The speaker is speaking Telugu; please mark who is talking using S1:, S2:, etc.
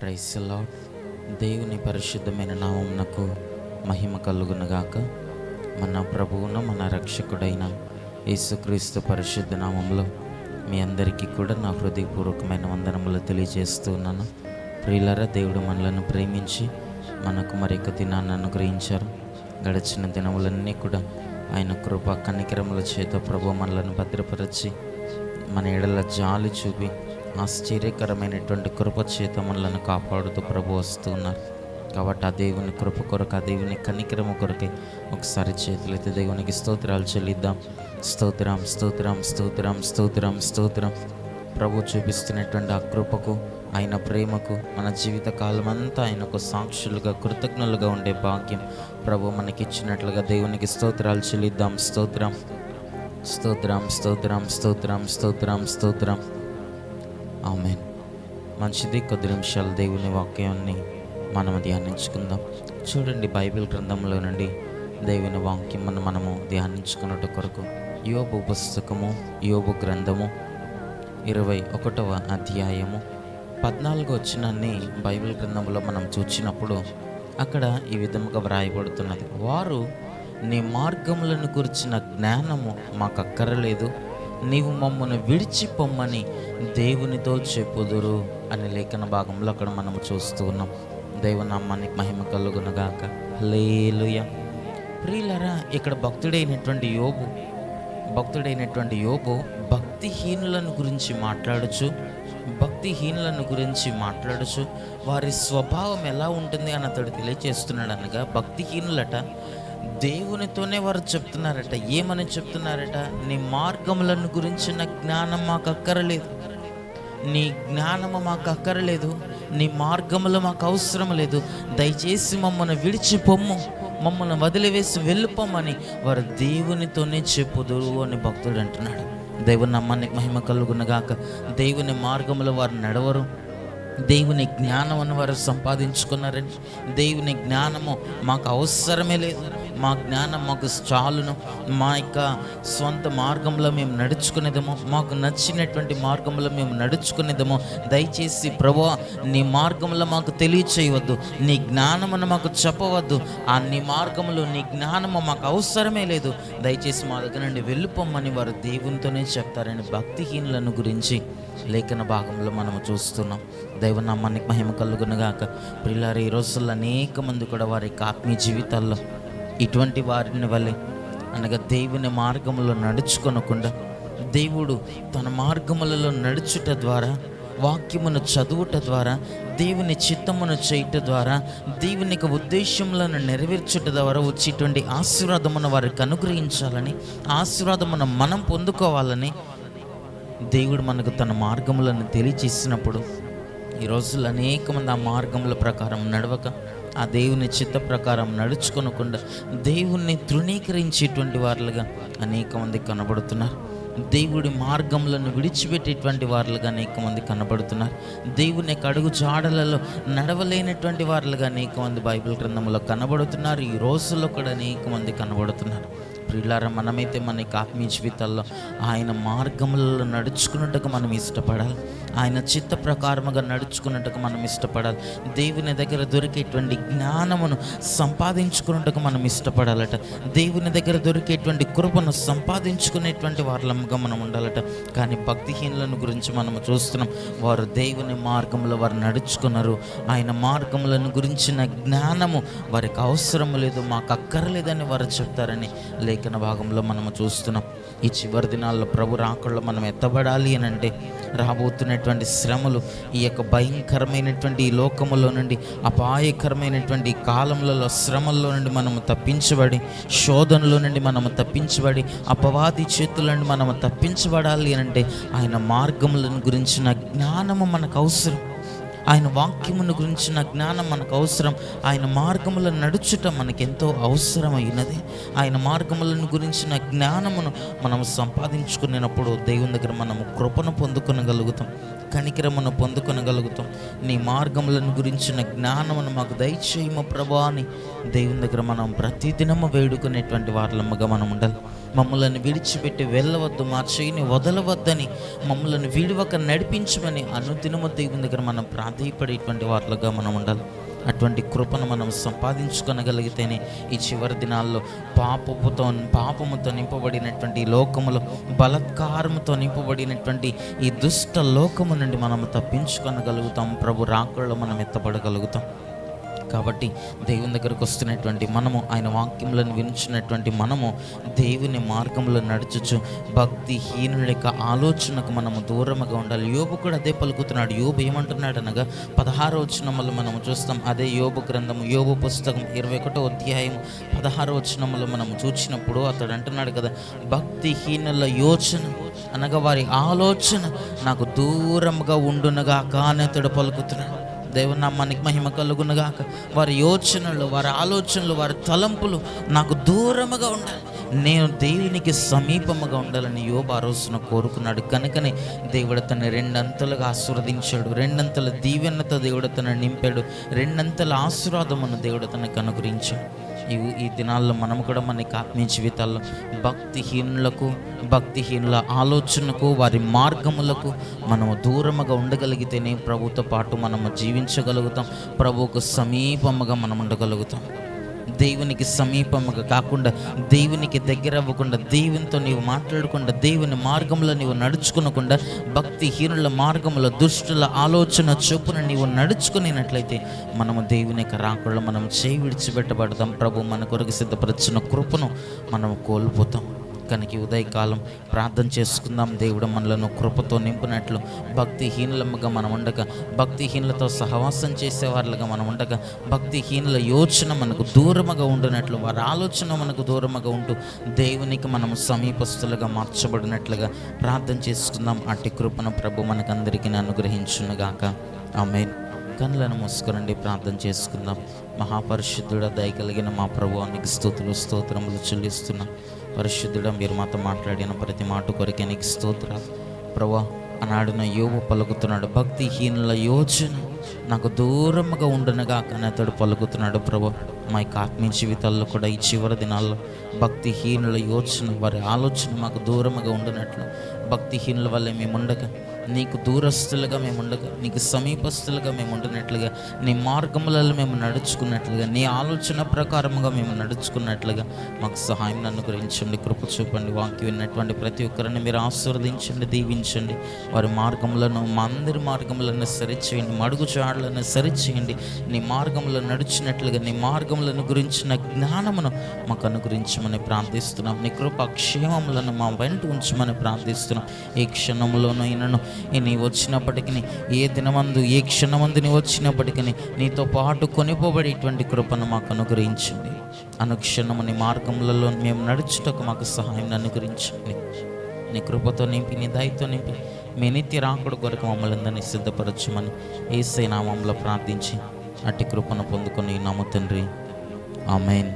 S1: Praise the lord. దేవుని పరిశుద్ధమైన నామమునకు మహిమ కలుగునుగాక. మన ప్రభువును మన రక్షకుడైన యేసుక్రీస్తు పరిశుద్ధ నామంలో మీ అందరికీ కూడా నా హృదయపూర్వకమైన వందనములు తెలియజేస్తున్నాను. ప్రియులారా, దేవుడు మనలను ప్రేమించి మనకు మరొక దినాన్ని అనుగ్రహించారు. గడిచిన దినములన్నీ కూడా ఆయన కృప కనికరముల చేత ప్రభు మనలను భద్రపరిచి మన ఎడల జాలి చూపి ఆశ్చర్యకరమైనటువంటి కృప చేత మనలను కాపాడుతూ ప్రభు వస్తున్నారు. కాబట్టి ఆ దేవుని కృప కొరకు, ఆ దేవుని కనికరము కొరకే ఒకసారి చేతులైతే దేవునికి స్తోత్రాలు చెల్లిద్దాం. స్తోత్రం, స్తోత్రం, స్తోత్రం, స్తోత్రం, స్తోత్రం. ప్రభు చూపిస్తున్నటువంటి ఆ కృపకు, ఆయన ప్రేమకు మన జీవిత కాలం అంతా ఆయనకు సాక్షులుగా, కృతజ్ఞులుగా ఉండే భాగ్యం ప్రభు మనకిచ్చినట్లుగా దేవునికి స్తోత్రాలు చెల్లిద్దాం. స్తోత్రం, స్తోత్రం, స్తోత్రం, స్తోత్రం, స్తోత్రం, స్తోత్రం. ఆమేన్. మంచిది. కొద్ది నిమిషాలు దేవుని వాక్యాన్ని మనం ధ్యానించుకుందాం. చూడండి, బైబిల్ గ్రంథంలో నుండి దేవుని వాక్యమును మనము ధ్యానించుకున్నట్టు కొరకు యోబు పుస్తకము, యోబు గ్రంథము 21వ అధ్యాయము 14వ వచనాన్ని బైబిల్ గ్రంథంలో మనం చూచినప్పుడు అక్కడ ఈ విధముగా వ్రాయబడుతున్నది: వారు నీ మార్గములను గురించిన జ్ఞానము మాకు అక్కరలేదు, నీవు మమ్మల్ని విడిచిపోమ్మని దేవునితో చెప్పుదురు అనే లేఖన భాగంలో అక్కడ మనము చూస్తూ ఉన్నాం. దేవునామానికి మహిమ కలుగునుగాక. హల్లెలూయా. ప్రియులారా, ఇక్కడ భక్తుడైనటువంటి యోబు భక్తిహీనులను గురించి మాట్లాడుచు వారి స్వభావం ఎలా ఉంటుంది అని అతడు తెలియజేస్తున్నాడు. అనగా భక్తిహీనులట దేవునితోనే వారు చెప్తున్నారట. ఏమని చెప్తున్నారట? నీ మార్గములను గురించిన జ్ఞానం మాకు అక్కరలేదు, నీ జ్ఞానము మాకు అక్కరలేదు, నీ మార్గములు మాకు అవసరం లేదు, దయచేసి మమ్మల్ని విడిచిపోమ్ము, మమ్మల్ని వదిలివేసి వెళ్ళిపోమని వారు దేవునితోనే చెప్పుదురు అని భక్తుడు అంటున్నాడు. దేవుని నామానికి మహిమ కలుగునుగాక. దేవుని మార్గములో వారు నడవరు, దేవుని జ్ఞానమును వారు సంపాదించుకున్నారని, దేవుని జ్ఞానము మాకు అవసరమే లేదు, మా జ్ఞానం మాకు చాలును, మా యొక్క సొంత మార్గంలో మేము నడుచుకునేదము, మాకు నచ్చినటువంటి మార్గంలో మేము నడుచుకునేదము, దయచేసి ప్రభువా నీ మార్గంలో మాకు తెలియచేయవద్దు, నీ జ్ఞానమును మాకు చెప్పవద్దు, ఆ నీ మార్గంలో నీ జ్ఞానము మాకు అవసరమే లేదు, దయచేసి మా దగ్గర నుండి వెళ్ళిపోమ్మని వారు దేవునితోనే చెప్తారని భక్తిహీనులను గురించి లేఖన భాగంలో మనము చూస్తున్నాం. దైవనామానికి మహిమ కలుగునుగాక. ప్రియులారా, ఈ రోజుల్లో అనేక మంది కూడా వారి ఆత్మీయ జీవితాల్లో ఇటువంటి వారిని వలె, అనగా దేవుని మార్గములో నడుచుకొనకుండా దేవుడు తన మార్గములలో నడుచుట ద్వారా, వాక్యమును చదువుట ద్వారా, దేవుని చిత్తమును చేయుట ద్వారా, దేవుని యొక్క ఉద్దేశములను నెరవేర్చుట ద్వారా వచ్చేటువంటి ఆశీర్వాదమును వారికి అనుగ్రహించాలని, ఆశీర్వాదమును మనం పొందుకోవాలని దేవుడు మనకు తన మార్గములను తెలియచేసినప్పుడు ఈ రోజుల్లో అనేక మంది ఆ మార్గముల ప్రకారం నడవక, ఆ దేవుని చిత్త ప్రకారం నడుచుకొనకుండా దేవుణ్ణి తృణీకరించేటువంటి వారులుగా అనేక మంది కనబడుతున్నారు. దేవుడి మార్గములను విడిచిపెట్టేటువంటి వారులుగా అనేక మంది కనబడుతున్నారు. దేవుని యొక్క అడుగు జాడలలో నడవలేనటువంటి వారులుగా అనేక మంది బైబిల్ గ్రంథంలో కనబడుతున్నారు. ఈ రోజుల్లో కూడా అనేక మంది కనబడుతున్నారు. ప్రియులారా, మనమైతే మన యొక్క ఆత్మీయ జీవితాల్లో ఆయన మార్గములలో నడుచుకున్నట్టుగా మనం ఇష్టపడాలి, ఆయన చిత్త ప్రకారముగా నడుచుకున్నట్టుగా మనం ఇష్టపడాలి, దేవుని దగ్గర దొరికేటువంటి జ్ఞానమును సంపాదించుకున్నట్టుగా మనం ఇష్టపడాలట, దేవుని దగ్గర దొరికేటువంటి కృపను సంపాదించుకునేటువంటి వారులంగా మనం ఉండాలట. కానీ భక్తిహీనులను గురించి మనము చూస్తున్నాం. వారు దేవుని మార్గంలో వారు నడుచుకున్నారు, ఆయన మార్గములను గురించిన జ్ఞానము వారికి అవసరం లేదు, మాకు అక్కర్లేదని వారు చెప్తారని లేఖన భాగంలో మనము చూస్తున్నాం. ఈ చివరి దినాల్లో ప్రభు రాకడలో మనం ఎత్తబడాలి అని అంటే రాబోతున్నటువంటి శ్రమలు, ఈ యొక్క భయంకరమైనటువంటి ఈ లోకములో నుండి, అపాయకరమైనటువంటి ఈ కాలంలో శ్రమల్లో నుండి మనము తప్పించబడి, శోధనలో నుండి మనము తప్పించబడి, అపవాది చేతుల నుండి మనము తప్పించబడాలి అని అంటే ఆయన మార్గములను గురించిన జ్ఞానము మనకు అవసరం, ఆయన వాక్యమును గురించిన జ్ఞానం మనకు అవసరం, ఆయన మార్గములను నడుచుట మనకెంతో అవసరమైనది. ఆయన మార్గములను గురించిన జ్ఞానమును మనం సంపాదించుకునేటప్పుడు దేవుని దగ్గర మనము కృపను పొందుకొనగలుగుతాం, కనికరమును పొందుకొనగలుగుతాం. నీ మార్గములను గురించిన జ్ఞానమును మాకు దయచేయము ప్రభువా అని దేవుని దగ్గర మనం ప్రతిదినము వేడుకునేటువంటి వారలమ్మగా మనం ఉండాలి. మమ్మల్ని విడిచిపెట్టి వెళ్ళవద్దు, మా చేయిని వదలవద్దని, మమ్మల్ని విడివక నడిపించమని అనుదినము దేవుని దగ్గర మనం ప్రాధేయపడేటువంటి వాటిగా మనం ఉండాలి. అటువంటి కృపను మనం సంపాదించుకొనగలిగితేనే ఈ చివరి దినాల్లో పాపముతో నింపబడినటువంటి లోకములో, బలత్కారముతో నింపబడినటువంటి ఈ దుష్ట లోకము నుండి మనం తప్పించుకొనగలుగుతాం. ప్రభు రాకడలో మనం ఎత్తబడగలుగుతాం. కాబట్టి దేవుని దగ్గరకు వస్తున్నటువంటి మనము, ఆయన వాక్యములను వినిచినటువంటి మనము దేవుని మార్గంలో నడుచుచు భక్తిహీనుల యొక్క ఆలోచనకు మనము దూరముగా ఉండాలి. యోబు కూడా అదే పలుకుతున్నాడు. యోబు ఏమంటున్నాడు అనగా 16వ వచనములో మనము చూస్తాం. అదే యోబు గ్రంథము, యోబు పుస్తకం 21వ అధ్యాయం 16వ వచనములో మనము చూసినప్పుడు అతడు అంటున్నాడు కదా, భక్తిహీనుల యోచన అనగా వారి ఆలోచన నాకు దూరముగా ఉండునగాక అని అతడు పలుకుతున్నాడు. దేవుని నామానికి మహిమ కలుగునుగాక. వారి యోచనలు, వారి ఆలోచనలు, వారి తలంపులు నాకు దూరముగా ఉండాలి, నేను దేవునికి సమీపముగా ఉండాలని యోబు ఆ రోజున కోరుకున్నాడు. కనుకనే దేవుడు తన రెండంతలుగా ఆశీర్వదించాడు, రెండంతల దీవెనతో దేవుడు తన నింపాడు, రెండంతల ఆశీర్వాదమును దేవుడు తనకు అనుగ్రహించాడు. ఈ దినాల్లో మనము కూడా మనకి ఆత్మీయ జీవితాల్లో భక్తిహీనుల ఆలోచనకు, వారి మార్గములకు మనము దూరముగా ఉండగలిగితేనే ప్రభుతో పాటు మనము జీవించగలుగుతాం, ప్రభువుకు సమీపముగా మనం ఉండగలుగుతాం. దేవునికి సమీపముగా కాకుండా, దేవునికి దగ్గర అవ్వకుండా, దేవునితో నీవు మాట్లాడకుండా, దేవుని మార్గంలో నీవు నడుచుకునకుండా, భక్తిహీనుల మార్గంలో దుష్టుల ఆలోచన చొప్పున నీవు నడుచుకునేటట్లయితే మనము దేవుని యొక్క రాకడలో మనం చేయి విడిచిపెట్టబడతాం. ప్రభు మన కొరకు సిద్ధపరిచిన కృపను మనం కోల్పోతాం. కనుక ఉదయకాలం ప్రార్థన చేసుకుందాం. దేవుడు మనలను కృపతో నింపినట్లు, భక్తిహీనులముగా మనం ఉండగా, భక్తిహీనులతో సహవాసం చేసేవాళ్ళగా మనం ఉండగా, భక్తిహీనుల యోచన మనకు దూరముగా ఉండినట్లు, వారి ఆలోచన మనకు దూరముగా ఉంటూ దేవునికి మనము సమీపస్తులుగా మార్చబడినట్లుగా ప్రార్థన చేసుకుందాం. అట్టి కృపను ప్రభు మనకందరికీ అనుగ్రహించునుగాక. ఆమేన్. కన్నులను మూసుకురండి, ప్రార్థన చేసుకుందాం. మహాపరిశుద్ధుడ, దయగలిగిన మా ప్రభువానికి స్తోత్రములు చెల్లిస్తున్నాం. పరిశుద్ధుడ, మీరు మాతో మాట్లాడిన ప్రతి మాట కొరకే నీకు స్తోత్రాలు. ప్రభువా, ఆనాడున యోబు పలుకుతున్నాడు, భక్తిహీనుల యోచన నాకు దూరముగా ఉండునుగా కానీ అతడు పలుకుతున్నాడు. ప్రభువా, మా యొక్క ఆత్మీయ జీవితాల్లో కూడా ఈ చివరి దినాల్లో భక్తిహీనుల యోచన, వారి ఆలోచన మాకు దూరముగా ఉండినట్లు, భక్తిహీనుల వల్ల మేము ఉండగా, నీకు దూరస్తులుగా మేము ఉండగా, నీకు సమీపస్తులుగా మేము ఉండినట్లుగా, నీ మార్గములలో మేము నడుచుకున్నట్లుగా, నీ ఆలోచన ప్రకారముగా మేము నడుచుకున్నట్లుగా మాకు సహాయం అనుగ్రహించండి, కృప చూపండి. వాక్యం విన్నటువంటి ప్రతి ఒక్కరిని మీరు ఆశీర్వదించండి, దీవించండి. వారి మార్గములను, మా అందరి మార్గములను సరిచేయండి, మడుగుచాడులను సరిచేయండి. నీ మార్గంలో నడిచినట్లుగా, నీ మార్గములను గురించిన జ్ఞానమును మాకు అనుగ్రహించమని ప్రార్థిస్తున్నాం. నీ కృప క్షేమములను మా వెంట ఉంచమని ప్రార్థిస్తున్నాం. ఏ క్షణంలోనూ అయినను నీ వచ్చినప్పటికీ, ఏ దినమందు, ఏ క్షణమందు నీ వచ్చినప్పటికీ నీతో పాటు కొనిపోబడేటువంటి కృపను మాకు అనుగ్రహించండి. అనుక్షణము నీ మార్గములలో మేము నడుచుటకు మాకు సహాయం అనుగ్రహించండి. నీ కృపతో నింపి, నీ దయతో నింపి, మీ నిత్య రాకడ కొరకు మమ్మల్ని అందరినీ సిద్ధపరచమని యేసయ్య నామములో ప్రార్థించి అట్టి కృపను పొందుకొని నమ్ము తండ్రి. ఆమేన్.